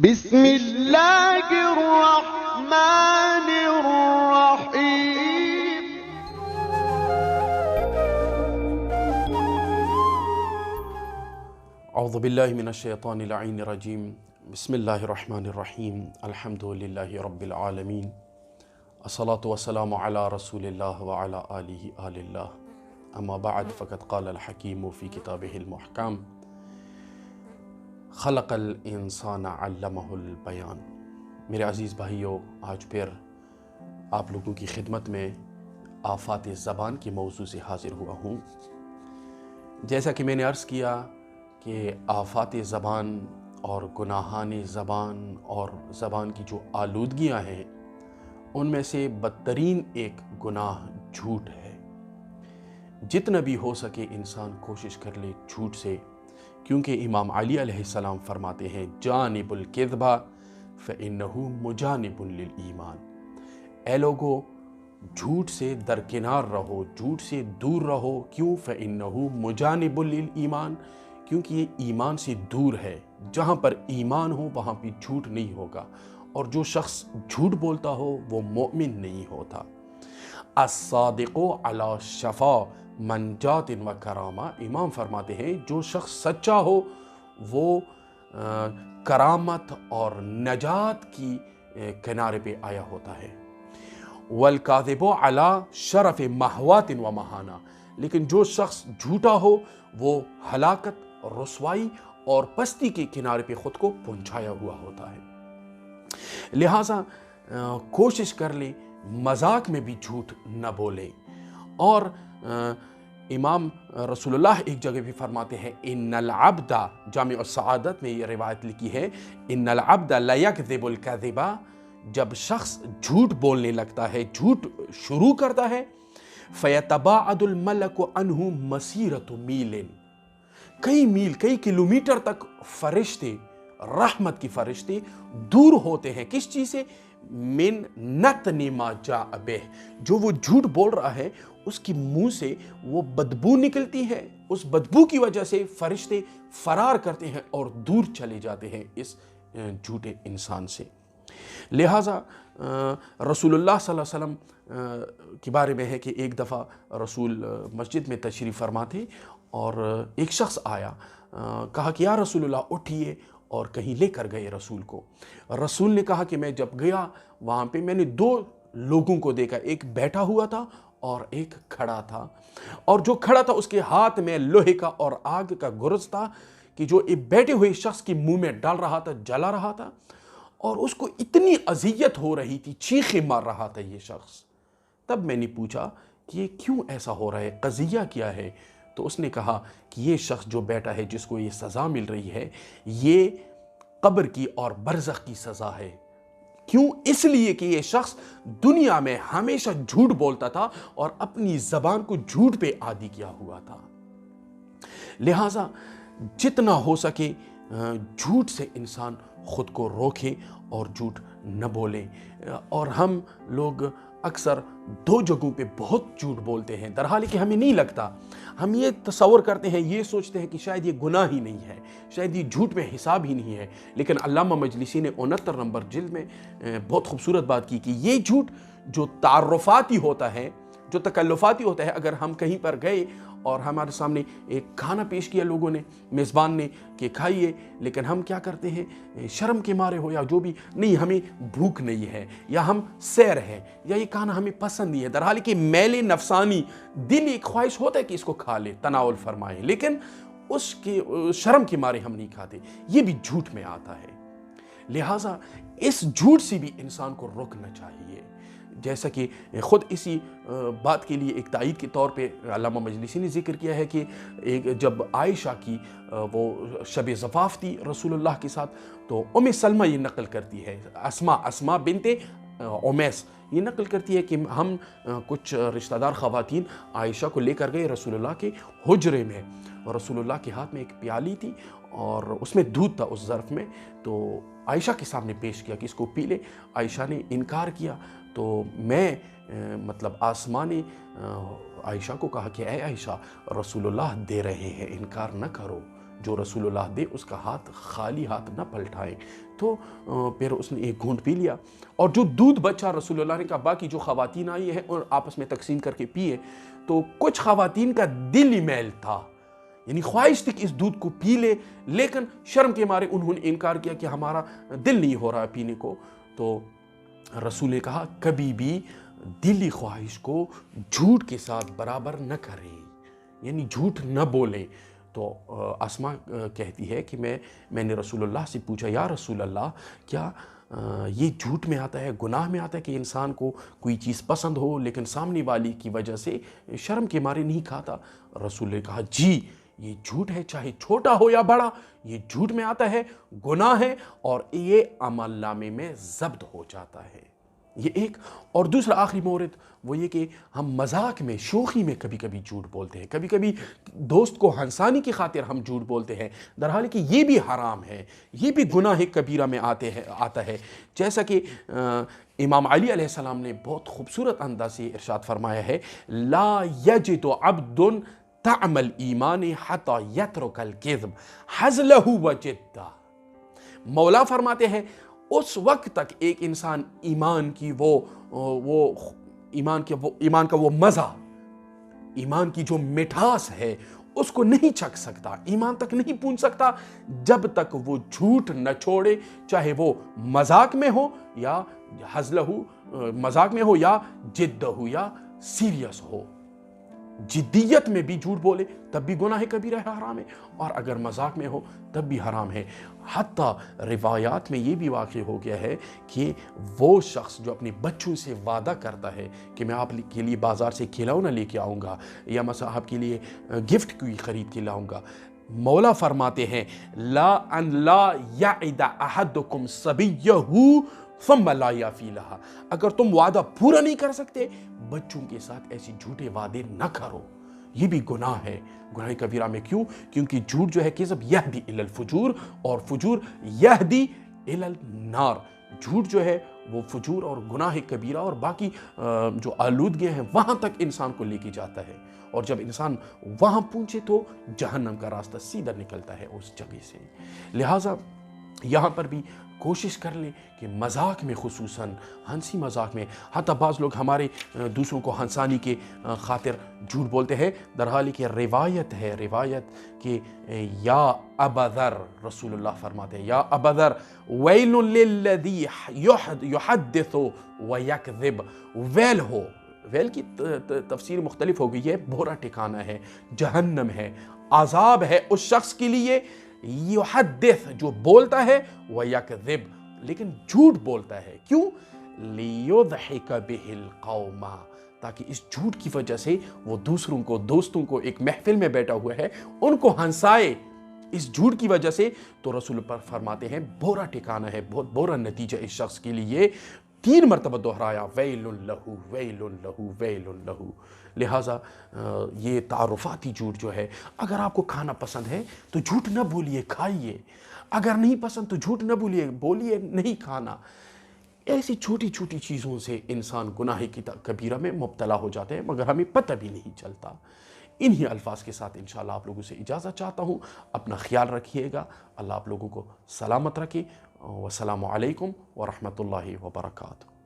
بسم اللہ الرحمن الرحیم۔ اعوذ باللہ من الشیطان اللعین الرجیم۔ بسم اللہ الرحمن الرحیم۔ الحمد للہ رب العالمین، الصلاة والسلام علی رسول اللہ وعلی آلہ آل اللہ، اما بعد فقد قال الحکیم فی کتابہ المحکم، خلق الانسان علمہ البیان۔ میرے عزیز بھائیوں، آج پھر آپ لوگوں کی خدمت میں آفات زبان کے موضوع سے حاضر ہوا ہوں۔ جیسا کہ میں نے عرض کیا کہ آفات زبان اور گناہان زبان اور زبان کی جو آلودگیاں ہیں، ان میں سے بدترین ایک گناہ جھوٹ ہے۔ جتنا بھی ہو سکے انسان کوشش کر لے جھوٹ سے، کیونکہ امام علی علیہ السلام فرماتے ہیں جانب الکذب فإنہ مجانب للایمان۔ اے لوگو، جھوٹ سے درکنار رہو، جھوٹ سے دور رہو۔ کیوں؟ فإنہ مجانب للایمان، کیونکہ یہ ایمان سے دور ہے۔ جہاں پر ایمان ہو وہاں پہ جھوٹ نہیں ہوگا، اور جو شخص جھوٹ بولتا ہو وہ مومن نہیں ہوتا۔ الصادق علی شفا منجات و کرامہ، امام فرماتے ہیں جو شخص سچا ہو وہ کرامت اور نجات کی کنارے پہ آیا ہوتا ہے۔ والکاذب علی شرف محوات و مہانہ، لیکن جو شخص جھوٹا ہو وہ ہلاکت، رسوائی اور پستی کے کنارے پہ خود کو پہنچایا ہوا ہوتا ہے۔ لہٰذا کوشش کر لیں مذاق میں بھی جھوٹ نہ بولیں۔ اور امام رسول اللہ ایک جگہ بھی فرماتے ہیں ان العبد، جامع السعادت میں یہ روایت لکھی ہے، ان العبد لیکذب الکذب، جب شخص جھوٹ بولنے لگتا ہے، جھوٹ شروع کرتا ہے، فیتباعد الملک عنہ مسیرۃ میل، کئی میل، کئی کلومیٹر تک فرشتے، رحمت کی فرشتے دور ہوتے ہیں۔ کس چیز سے؟ من نتن ما جاء بہ، جو وہ جھوٹ بول رہا ہے اس کی منہ سے وہ بدبو نکلتی ہے، اس بدبو کی وجہ سے فرشتے فرار کرتے ہیں اور دور چلے جاتے ہیں اس جھوٹے انسان سے۔ لہٰذا رسول اللہ صلی اللہ علیہ وسلم کے بارے میں ہے کہ ایک دفعہ رسول مسجد میں تشریف فرما تھے، اور ایک شخص آیا، کہا کہ یا رسول اللہ اٹھیے، اور کہیں لے کر گئے رسول کو۔ رسول نے کہا کہ میں جب گیا وہاں پہ میں نے دو لوگوں کو دیکھا، ایک بیٹھا ہوا تھا اور ایک کھڑا تھا، اور جو کھڑا تھا اس کے ہاتھ میں لوہے کا اور آگ کا گرز تھا کہ جو ایک بیٹھے ہوئے شخص کی منہ میں ڈال رہا تھا، جلا رہا تھا، اور اس کو اتنی اذیت ہو رہی تھی، چیخیں مار رہا تھا یہ شخص۔ تب میں نے پوچھا کہ یہ کیوں ایسا ہو رہا ہے، قضیہ کیا ہے؟ تو اس نے کہا کہ یہ شخص جو بیٹا ہے، جس کو یہ سزا مل رہی ہے، یہ قبر کی اور برزخ کی سزا ہے۔ کیوں؟ اس لیے کہ یہ شخص دنیا میں ہمیشہ جھوٹ بولتا تھا اور اپنی زبان کو جھوٹ پہ عادی کیا ہوا تھا۔ لہٰذا جتنا ہو سکے جھوٹ سے انسان خود کو روکے اور جھوٹ نہ بولے۔ اور ہم لوگ اکثر دو جگہوں پہ بہت جھوٹ بولتے ہیں، در حالی کہ ہمیں نہیں لگتا۔ ہم یہ تصور کرتے ہیں، یہ سوچتے ہیں کہ شاید یہ گناہ ہی نہیں ہے، شاید یہ جھوٹ میں حساب ہی نہیں ہے۔ لیکن علامہ مجلسی نے 69 نمبر جلد میں بہت خوبصورت بات کی کہ یہ جھوٹ جو تعارفاتی ہوتا ہے، جو تکلفاتی ہوتا ہے، اگر ہم کہیں پر گئے اور ہمارے سامنے ایک کھانا پیش کیا لوگوں نے، میزبان نے کہ کھائیے، لیکن ہم کیا کرتے ہیں شرم کے مارے ہو یا جو بھی، نہیں ہمیں بھوک نہیں ہے، یا ہم سیر ہے، یا یہ کھانا ہمیں پسند نہیں ہے، در حالی کہ میل نفسانی دل ایک خواہش ہوتا ہے کہ اس کو کھا لے، تناول فرمائے، لیکن اس کے شرم کے مارے ہم نہیں کھاتے۔ یہ بھی جھوٹ میں آتا ہے۔ لہٰذا اس جھوٹ سے بھی انسان کو روکنا چاہیے۔ جیسا کہ خود اسی بات کے لیے ایک تائید کے طور پہ علامہ مجلسی نے ذکر کیا ہے کہ جب عائشہ کی وہ شب زفاف تھی رسول اللہ کے ساتھ، تو سلمہ یہ نقل کرتی ہے، اسماء بنت عمیس یہ نقل کرتی ہے کہ ہم کچھ رشتہ دار خواتین عائشہ کو لے کر گئے رسول اللہ کے حجرے میں، اور رسول اللہ کے ہاتھ میں ایک پیالی تھی اور اس میں دودھ تھا اس ظرف میں، تو عائشہ کے سامنے پیش کیا کہ اس کو پی لے۔ عائشہ نے انکار کیا، تو میں آسماں نے عائشہ کو کہا کہ اے عائشہ، رسول اللہ دے رہے ہیں، انکار نہ کرو۔ جو رسول اللہ دے اس کا ہاتھ خالی ہاتھ نہ پلٹائیں۔ تو پھر اس نے ایک گھونٹ پی لیا، اور جو دودھ بچا رسول اللہ نے کہا باقی جو خواتین آئی ہیں اور آپس میں تقسیم کر کے پیے۔ تو کچھ خواتین کا دل ہی میل تھا، یعنی خواہش تھی کہ اس دودھ کو پی لے، لیکن شرم کے مارے انہوں نے انکار کیا کہ ہمارا دل نہیں ہو رہا پینے کو۔ تو رسول نے کہا کبھی بھی دلی خواہش کو جھوٹ کے ساتھ برابر نہ کریں، یعنی جھوٹ نہ بولیں۔ تو اسماء کہتی ہے کہ میں نے رسول اللہ سے پوچھا یا رسول اللہ کیا یہ جھوٹ میں آتا ہے، گناہ میں آتا ہے کہ انسان کو کوئی چیز پسند ہو لیکن سامنے والی کی وجہ سے شرم کے مارے نہیں کھاتا؟ رسول نے کہا جی یہ جھوٹ ہے، چاہے چھوٹا ہو یا بڑا، یہ جھوٹ میں آتا ہے، گناہ ہے، اور یہ عمل نامے میں ضبط ہو جاتا ہے۔ یہ ایک، اور دوسرا آخری مورد وہ یہ کہ ہم مذاق میں شوخی میں کبھی کبھی جھوٹ بولتے ہیں، کبھی کبھی دوست کو ہنسانے کی خاطر ہم جھوٹ بولتے ہیں، درحال کہ یہ بھی حرام ہے، یہ بھی گناہ کبیرہ میں آتا ہے۔ جیسا کہ امام علی علیہ السلام نے بہت خوبصورت انداز سے ارشاد فرمایا ہے، لا یجد عبد طعم الایمان حتی یترک الکذب حزلہ وجدہ۔ مولا فرماتے ہیں اس وقت تک ایک انسان ایمان کا وہ مزہ، ایمان کی جو مٹھاس ہے اس کو نہیں چکھ سکتا، ایمان تک نہیں پہنچ سکتا جب تک وہ جھوٹ نہ چھوڑے، چاہے وہ مذاق میں ہو یا مذاق میں ہو یا جد ہو یا سیریس ہو۔ جدیت میں بھی جھوٹ بولے تب بھی گناہ کبیرہ ہے، حرام ہے، اور اگر مذاق میں ہو تب بھی حرام ہے۔ حتیٰ روایات میں یہ بھی واقع ہو گیا ہے کہ وہ شخص جو اپنے بچوں سے وعدہ کرتا ہے کہ میں آپ کے لیے بازار سے کھلونا لے کے آؤں گا یا مثلا آپ کے لیے گفٹ کوئی خرید کے لاؤں گا، مولا فرماتے ہیں لا ان لا یعد احدکم صبیہ ثم لا یفی لہا، اگر تم وعدہ پورا نہیں کر سکتے بچوں کے ساتھ ایسی جھوٹے وعدے نہ کرو، یہ بھی گناہ ہے، گناہ کبیرہ میں۔ کیوں؟ کیونکہ جھوٹ جو ہے کذب یہدی الی الفجور، اور فجور یہدی الی النار۔ جھوٹ جو ہے وہ فجور اور گناہ کبیرہ اور باقی جو آلودگیاں ہیں وہاں تک انسان کو لے کے جاتا ہے، اور جب انسان وہاں پہنچے تو جہنم کا راستہ سیدھا نکلتا ہے اس جگہ سے۔ لہٰذا یہاں پر بھی کوشش کر لیں کہ مذاق میں، خصوصاً ہنسی مذاق میں، حتیٰ بعض لوگ ہمارے دوسروں کو ہنسانے کے خاطر جھوٹ بولتے ہیں، درحال کہ روایت کہ یا ابا ذر، رسول اللہ فرماتے ہیں یا ابا ذر ویل للذی یحدث ویکذب، ویل ہو، ویل کی تفسیر مختلف ہو گئی ہے، برا ٹھکانہ ہے، جہنم ہے، عذاب ہے اس شخص کے لیے یحدث جو بولتا ہے ویکذب لیکن جھوٹ بولتا ہے۔ کیوں؟ لیضحک بہ القوم، تاکہ اس جھوٹ کی وجہ سے وہ دوستوں کو ایک محفل میں بیٹھا ہوا ہے ان کو ہنسائے اس جھوٹ کی وجہ سے۔ تو رسول پر فرماتے ہیں برا ٹھکانہ ہے، بہت برا نتیجہ اس شخص کے لیے، 3 مرتبہ دہرایا ویل لہو ویل لہو ویل لہو۔ لہٰذا یہ تعارفاتی جھوٹ جو ہے، اگر آپ کو کھانا پسند ہے تو جھوٹ نہ بولیے، کھائیے، اگر نہیں پسند تو جھوٹ نہ بولیے نہیں کھانا۔ ایسی چھوٹی چھوٹی چیزوں سے انسان گناہ کی کبیرہ میں مبتلا ہو جاتے ہیں مگر ہمیں پتہ بھی نہیں چلتا۔ انہی الفاظ کے ساتھ انشاءاللہ آپ لوگوں سے اجازت چاہتا ہوں، اپنا خیال رکھیے گا، اللہ آپ لوگوں کو سلامت رکھے، والسلام علیکم ورحمۃ اللہ وبرکاتہ۔